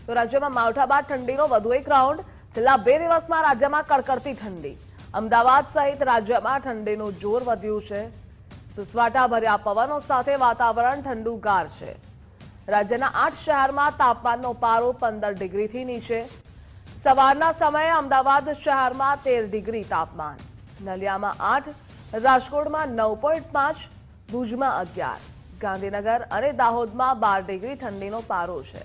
તો રાજ્યમાં માવઠા બાદ ઠંડીનો વધુ એક રાઉન્ડ। છેલ્લા 2 દિવસમાં રાજ્યમાં કડકડતી ઠંડી। અમદાવાદ સહિત રાજ્યમાં ઠંડીનું જોર વધ્યું છે। સુસવાટા ભર્યા પવનો સાથે વાતાવરણ ઠંડુગાર છે। રાજ્યના 8 શહેરમાં તાપમાનનો પારો 15 ડિગ્રીથી નીચે। સવારના સમયે અમદાવાદ શહેરમાં 13 ડિગ્રી તાપમાન, નલિયામાં 8, રાજકોટમાં 9.5, ભુજમાં 11, ગાંધીનગર અને દાહોદમાં 12 ડિગ્રી ઠંડીનો પારો છે।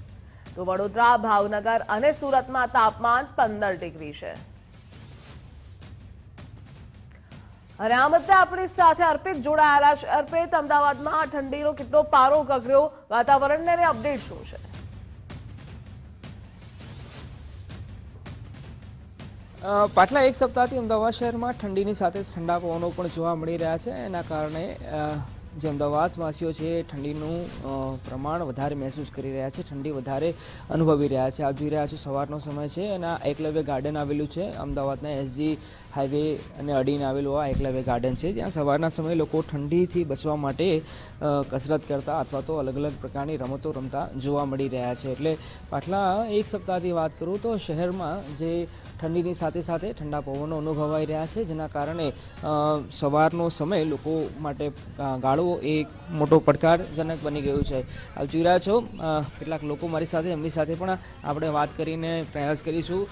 તો વડોદરા, ભાવનગર અને સુરતમાં તાપમાન 15 ડિગ્રી છે। અને આ મુદ્દે આપણી સાથે અર્પિત જોડાયેલા છે। અર્પિત, અમદાવાદમાં ઠંડીનો કેટલો પારો ગગડ્યો, વાતાવરણને અપડેટ શું છે? પાછલા એક સપ્તાહથી અમદાવાદ શહેરમાં ઠંડીની સાથે ઠંડા પવનો પણ જોવા મળી રહ્યા છે। એના કારણે જે અમદાવાદવાસીઓ છે ઠંડીનું પ્રમાણ વધારે મહેસૂસ કરી રહ્યા છે, ઠંડી વધારે અનુભવી રહ્યા છે। આપ જોઈ રહ્યા છો સવારનો સમય છે અને આ એકલવ્ય ગાર્ડન આવેલું છે અમદાવાદના એસજી હાઈવે અને અડીને આવેલું આ એકલવ્ય ગાર્ડન છે, જ્યાં સવારના સમયે લોકો ઠંડીથી બચવા માટે કસરત કરતા અથવા તો અલગ અલગ પ્રકારની રમતો રમતા જોવા મળી રહ્યા છે। એટલે પાછલા એક સપ્તાહથી વાત કરું તો શહેરમાં જે ઠંડીની સાથે સાથે ઠંડા પવનો અનુભવાઈ રહ્યા છે, જેના કારણે સવારનો સમય લોકો માટે ગાળવો એક મોટો પડકારજનક બની ગયું છે। આપ જોઈ રહ્યા છો કેટલાક લોકો મારી સાથે, એમની સાથે પણ આપણે વાત કરીને પ્રયાસ કરીશું।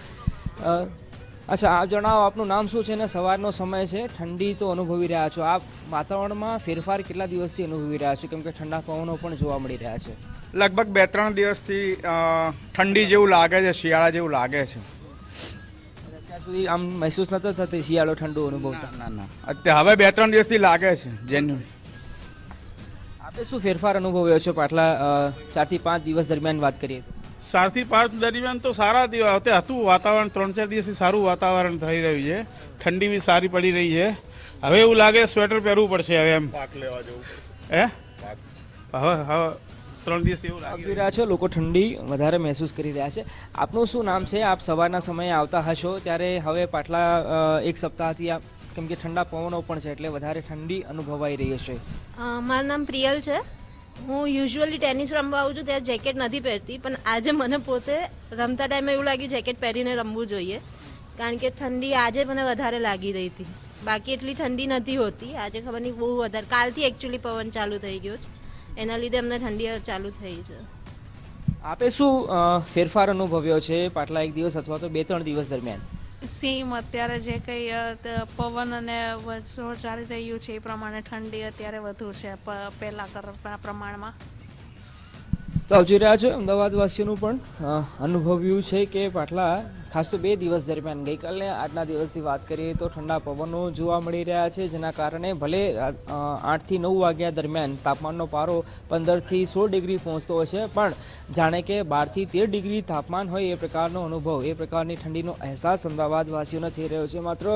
અચ્છા, આપ જણાવો આપનું નામ શું છે અને સવારનો સમય છે, ઠંડી તો અનુભવી રહ્યા છો, આપ વાતાવરણમાં ફેરફાર કેટલા દિવસથી અનુભવી રહ્યા છો, કેમ કે ઠંડા પવનો પણ જોવા મળી રહ્યા છે? લગભગ 2-3 દિવસથી ઠંડી જેવું લાગે છે, શિયાળા જેવું લાગે છે। અત્યાર સુધી આમ મહેસૂસ નતો થતી શિયાળો ઠંડુ અનુભવતા? ના, અત્યારે હવે 2-3 દિવસથી લાગે છે જેન્યુઅન। આપે શું ફેરફાર અનુભવ્યો છે પાછલા 4 થી 5 દિવસ દરમિયાન વાત કરીએ તો? 4 થી 5 દરમિયાન તો સારા દિવસ હતું વાતાવરણ, 3-4 દિવસથી સારું વાતાવરણ થઈ રહ્યું છે, ઠંડી બી સારી પડી રહી છે। હવે એવું લાગે સ્વેટર પહેરવું પડશે હવે એમ પાક લેવા જવું હે હવે 3 દિવસ એવું આપ લાગી જોઈ રહ્યા છો લોકો ઠંડી વધારે મહેસૂસ કરી રહ્યા છે। આપનું શું નામ છે? આપ સવારના સમયે આવતા હશો ત્યારે હવે પાછલા એક સપ્તાહથી આપ, કેમ કે ઠંડા પવનો પણ છે એટલે વધારે ઠંડી અનુભવાઈ રહી હશે। મારું નામ પ્રિયલ છે। હું યુઝ્યુઅલી ટેનિસ રમવા આવું છું ત્યારે જેકેટ નથી પહેરતી, પણ આજે મને પોતે રમતા ટાઈમે એવું લાગ્યું જેકેટ પહેરીને રમવું જોઈએ, કારણ કે ઠંડી આજે મને વધારે લાગી રહી હતી। બાકી એટલી ઠંડી નથી હોતી, આજે ખબર નહીં બહુ વધારે, કાલથી એકચ્યુઅલી પવન ચાલુ થઈ ગયો છે, એના લીધે અમને ઠંડી ચાલુ થઈ છે। આપે શું ફેરફાર અનુભવ્યો છે પાછલા એક દિવસ અથવા તો 2-3 દિવસ દરમિયાન? સેમ અત્યારે જે કંઈ પવન અને વરસાદ ચાલી રહ્યું છે એ પ્રમાણે ઠંડી અત્યારે વધુ છે પહેલાં કરતા પ્રમાણમાં। તો આપ જોઈ રહ્યા છો અમદાવાદવાસીઓનું પણ અનુભવ્યું છે કે પાછલા ખાસ તો 2 દિવસ દરમિયાન, ગઈકાલે આજના દિવસની વાત કરીએ તો ઠંડા પવનો જોવા મળી રહ્યા છે, જેના કારણે ભલે 8 થી 9 વાગ્યા દરમિયાન તાપમાનનો પારો 15 થી 16 ડિગ્રી પહોંચતો હોય છે, પણ જાણે કે 12 થી 13 ડિગ્રી તાપમાન હોય એ પ્રકારનો અનુભવ, એ પ્રકારની ઠંડીનો અહેસાસ અમદાવાદવાસીઓને થઈ રહ્યો છે। માત્ર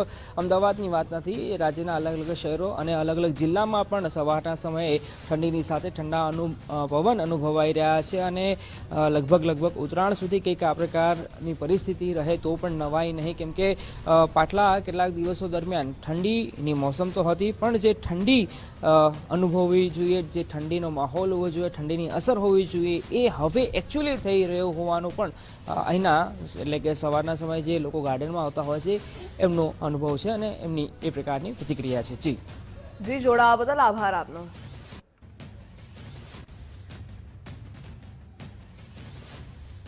અમદાવાદની વાત નથી, રાજ્યના અલગ અલગ શહેરો અને અલગ અલગ જિલ્લામાં પણ સવારના સમયે ઠંડીની સાથે ઠંડા પવન અનુભવાઈ રહ્યા છે અને લગભગ ઉત્તરાયણ સુધી કંઈક આ પ્રકારની પરિસ્થિતિ રહે તો પણ નવાઈ નહીં, કેમ કે પાછલા કેટલાક દિવસો દરમિયાન ઠંડીની મોસમ તો હતી, પણ જે ઠંડી અનુભવવી જોઈએ, જે ઠંડીનો માહોલ હોવો જોઈએ, ઠંડીની અસર હોવી જોઈએ, એ હવે એકચ્યુઅલી થઈ રહ્યો હોવાનું પણ અહીંના, એટલે કે સવારના સમયે જે લોકો ગાર્ડનમાં આવતા હોય છે એમનો અનુભવ છે અને એમની એ પ્રકારની પ્રતિક્રિયા છે। જી જોડાવા બદલ આભાર આપનો।